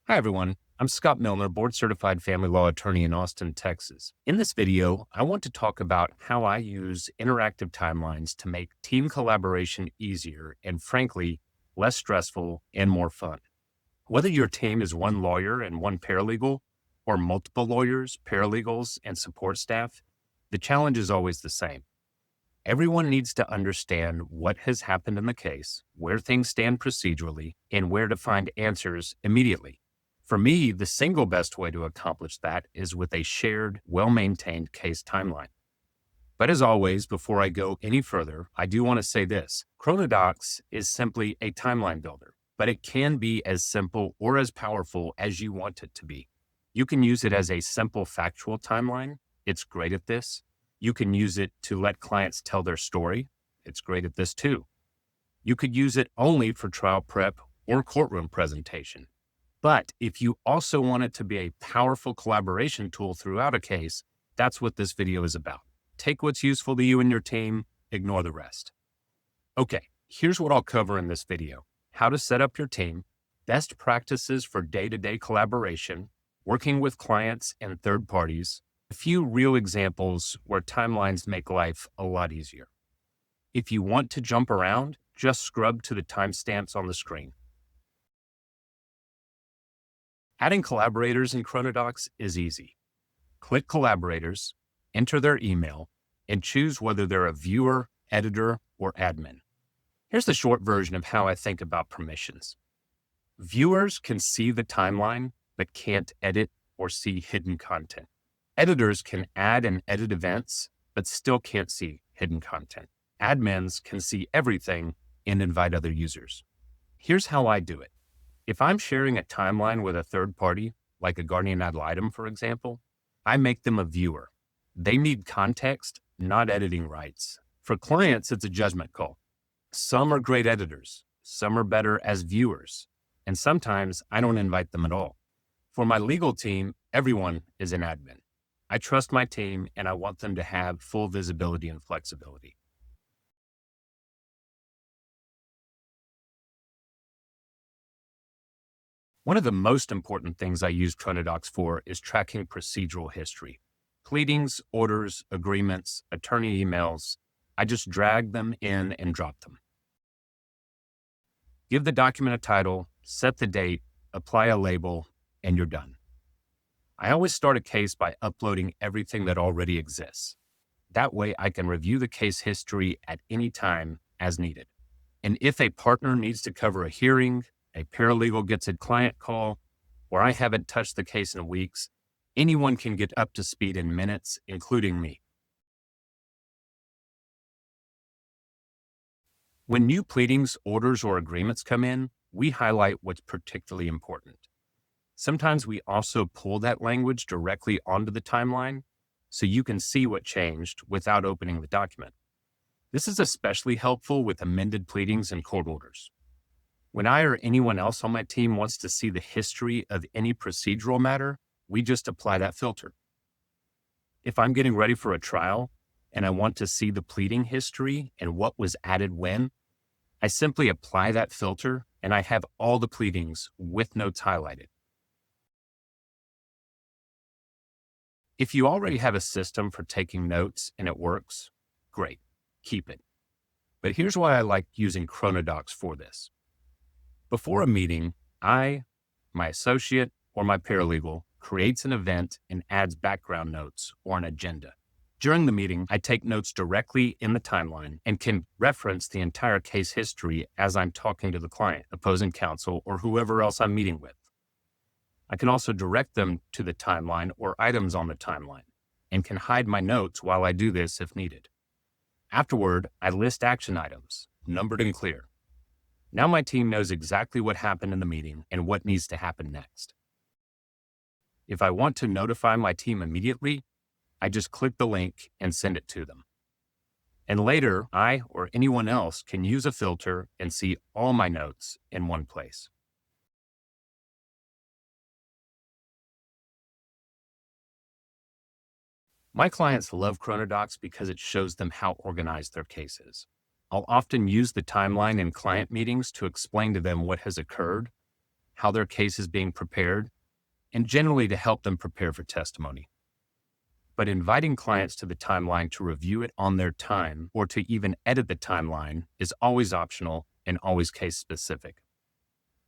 Hi, everyone. I'm Scott Milner, board-certified family law attorney in Austin, Texas. In this video, I want to talk about how I use interactive timelines to make team collaboration easier and, frankly, less stressful and more fun. Whether your team is one lawyer and one paralegal, or multiple lawyers, paralegals, and support staff, the challenge is always the same. Everyone needs to understand what has happened in the case, where things stand procedurally, and where to find answers immediately. For me, the single best way to accomplish that is with a shared, well-maintained case timeline. But as always, before I go any further, I do want to say this. Chronodocs is simply a timeline builder, but it can be as simple or as powerful as you want it to be. You can use it as a simple factual timeline. It's great at this. You can use it to let clients tell their story. It's great at this too. You could use it only for trial prep or courtroom presentation. But if you also want it to be a powerful collaboration tool throughout a case, that's what this video is about. Take what's useful to you and your team, ignore the rest. Okay, here's what I'll cover in this video. How to set up your team, best practices for day-to-day collaboration, working with clients and third parties, a few real examples where timelines make life a lot easier. If you want to jump around, just scrub to the timestamps on the screen. Adding collaborators in Chronodocs is easy. Click Collaborators, enter their email, and choose whether they're a viewer, editor, or admin. Here's the short version of how I think about permissions. Viewers can see the timeline, but can't edit or see hidden content. Editors can add and edit events, but still can't see hidden content. Admins can see everything and invite other users. Here's how I do it. If I'm sharing a timeline with a third party, like a guardian ad litem, for example, I make them a viewer. They need context, not editing rights. For clients, it's a judgment call. Some are great editors, some are better as viewers, and sometimes I don't invite them at all. For my legal team, everyone is an admin. I trust my team and I want them to have full visibility and flexibility. One of the most important things I use Chronodocs for is tracking procedural history. Pleadings, orders, agreements, attorney emails. I just drag them in and drop them. Give the document a title, set the date, apply a label, and you're done. I always start a case by uploading everything that already exists. That way I can review the case history at any time as needed. And if a partner needs to cover a hearing, a paralegal gets a client call, or I haven't touched the case in weeks, anyone can get up to speed in minutes, including me. When new pleadings, orders, or agreements come in, we highlight what's particularly important. Sometimes we also pull that language directly onto the timeline so you can see what changed without opening the document. This is especially helpful with amended pleadings and court orders. When I or anyone else on my team wants to see the history of any procedural matter, we just apply that filter. If I'm getting ready for a trial and I want to see the pleading history and what was added when, I simply apply that filter and I have all the pleadings with notes highlighted. If you already have a system for taking notes and it works, great, keep it. But here's why I like using Chronodocs for this. Before a meeting, I, my associate, or my paralegal creates an event and adds background notes or an agenda. During the meeting, I take notes directly in the timeline and can reference the entire case history as I'm talking to the client, opposing counsel, or whoever else I'm meeting with. I can also direct them to the timeline or items on the timeline and can hide my notes while I do this if needed. Afterward, I list action items, numbered and clear. Now my team knows exactly what happened in the meeting and what needs to happen next. If I want to notify my team immediately, I just click the link and send it to them. And later, I or anyone else can use a filter and see all my notes in one place. My clients love Chronodocs because it shows them how organized their case is. I'll often use the timeline in client meetings to explain to them what has occurred, how their case is being prepared, and generally to help them prepare for testimony. But inviting clients to the timeline to review it on their time or to even edit the timeline is always optional and always case specific.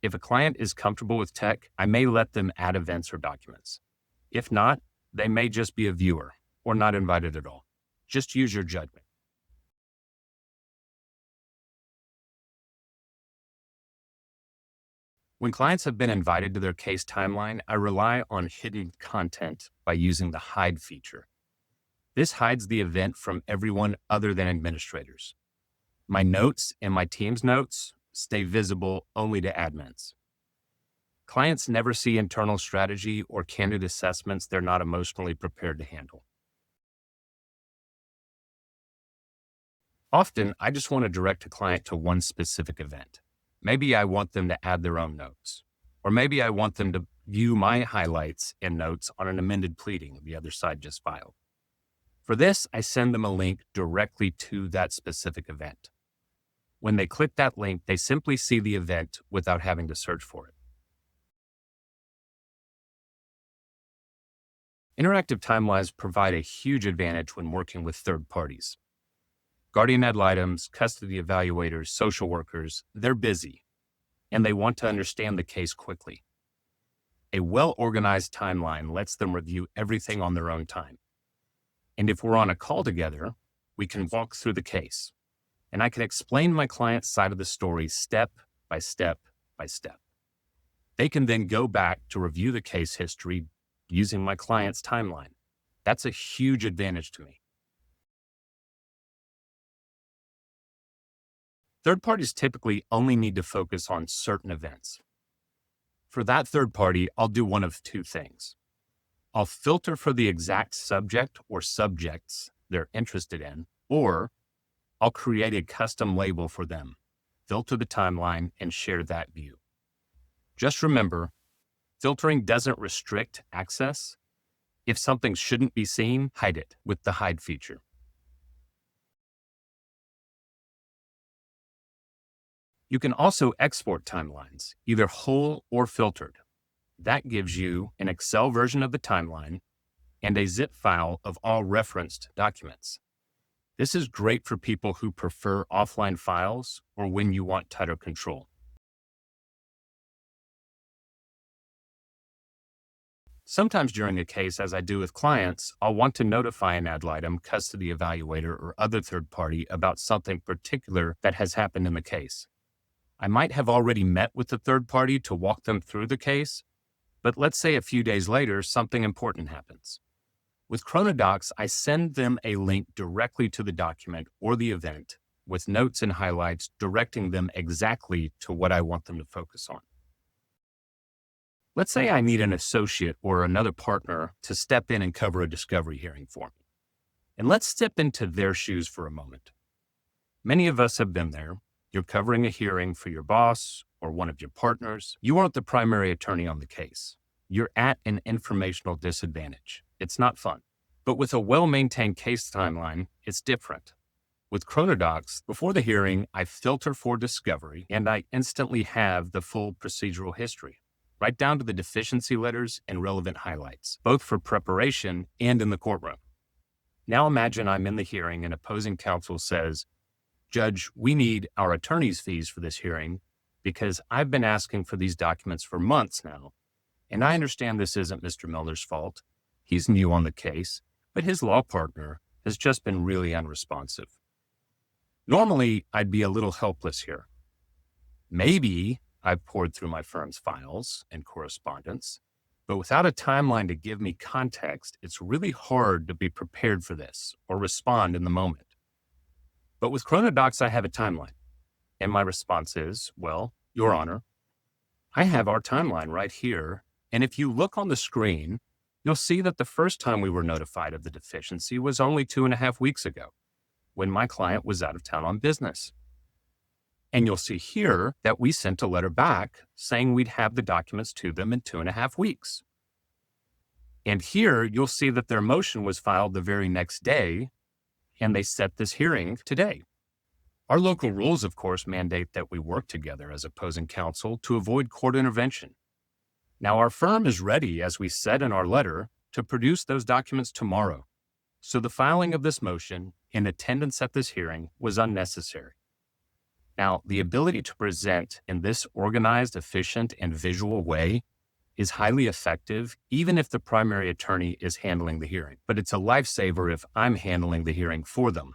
If a client is comfortable with tech, I may let them add events or documents. If not, they may just be a viewer or not invited at all. Just use your judgment. When clients have been invited to their case timeline, I rely on hidden content by using the hide feature. This hides the event from everyone other than administrators. My notes and my team's notes stay visible only to admins. Clients never see internal strategy or candid assessments they're not emotionally prepared to handle. Often, I just want to direct a client to one specific event. Maybe I want them to add their own notes, or maybe I want them to view my highlights and notes on an amended pleading the other side just filed. For this, I send them a link directly to that specific event. When they click that link, they simply see the event without having to search for it. Interactive timelines provide a huge advantage when working with third parties. Guardian ad litems, custody evaluators, social workers, they're busy, and they want to understand the case quickly. A well-organized timeline lets them review everything on their own time. And if we're on a call together, we can walk through the case, and I can explain my client's side of the story step by step by step. They can then go back to review the case history using my client's timeline. That's a huge advantage to me. Third parties typically only need to focus on certain events. For that third party, I'll do one of two things. I'll filter for the exact subject or subjects they're interested in, or I'll create a custom label for them, filter the timeline, and share that view. Just remember, filtering doesn't restrict access. If something shouldn't be seen, hide it with the hide feature. You can also export timelines, either whole or filtered. That gives you an Excel version of the timeline and a zip file of all referenced documents. This is great for people who prefer offline files or when you want tighter control. Sometimes during a case, as I do with clients, I'll want to notify an ad litem, custody evaluator, or other third party about something particular that has happened in the case. I might have already met with the third party to walk them through the case, but let's say a few days later, something important happens. With Chronodocs, I send them a link directly to the document or the event with notes and highlights directing them exactly to what I want them to focus on. Let's say I need an associate or another partner to step in and cover a discovery hearing for me. And let's step into their shoes for a moment. Many of us have been there. You're covering a hearing for your boss or one of your partners. You aren't the primary attorney on the case. You're at an informational disadvantage. It's not fun. But with a well-maintained case timeline, it's different. With Chronodocs, before the hearing, I filter for discovery and I instantly have the full procedural history, right down to the deficiency letters and relevant highlights, both for preparation and in the courtroom. Now imagine I'm in the hearing and opposing counsel says, "Judge, we need our attorney's fees for this hearing because I've been asking for these documents for months now. And I understand this isn't Mr. Milner's fault. He's new on the case, but his law partner has just been really unresponsive." Normally, I'd be a little helpless here. Maybe I've poured through my firm's files and correspondence, but without a timeline to give me context, it's really hard to be prepared for this or respond in the moment. But with Chronodocs, I have a timeline. And my response is, well, Your Honor, I have our timeline right here. And if you look on the screen, you'll see that the first time we were notified of the deficiency was only 2.5 weeks ago, when my client was out of town on business. And you'll see here that we sent a letter back saying we'd have the documents to them in 2.5 weeks. And here you'll see that their motion was filed the very next day, and they set this hearing today. Our local rules, of course, mandate that we work together as opposing counsel to avoid court intervention. Now, our firm is ready, as we said in our letter, to produce those documents tomorrow. So the filing of this motion and attendance at this hearing was unnecessary. Now, the ability to present in this organized, efficient, and visual way is highly effective, even if the primary attorney is handling the hearing. But it's a lifesaver if I'm handling the hearing for them.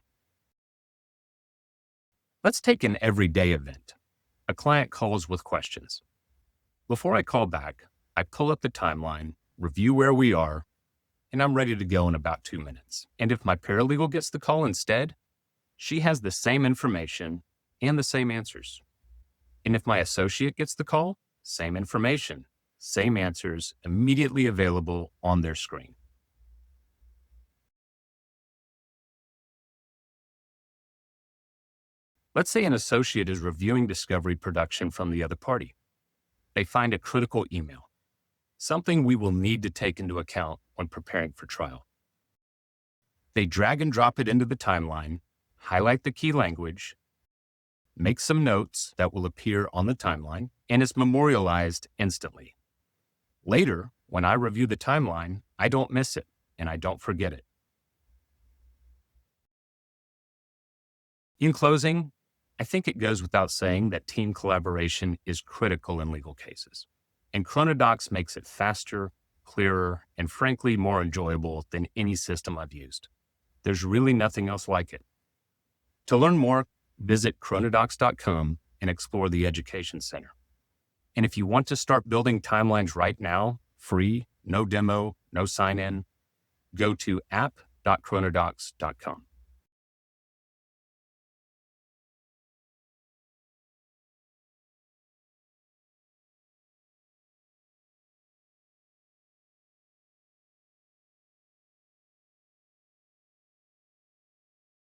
Let's take an everyday event. A client calls with questions. Before I call back, I pull up the timeline, review where we are, and I'm ready to go in about 2 minutes. And if my paralegal gets the call instead, she has the same information and the same answers. And if my associate gets the call, same information, same answers immediately available on their screen. Let's say an associate is reviewing discovery production from the other party. They find a critical email, something we will need to take into account when preparing for trial. They drag and drop it into the timeline, highlight the key language, make some notes that will appear on the timeline, and it's memorialized instantly. Later, when I review the timeline, I don't miss it and I don't forget it. In closing, I think it goes without saying that team collaboration is critical in legal cases, and Chronodocs makes it faster, clearer, and frankly more enjoyable than any system I've used. There's really nothing else like it. To learn more, visit chronodocs.com and explore the Education Center. And if you want to start building timelines right now, free, no demo, no sign-in, go to app.chronodocs.com.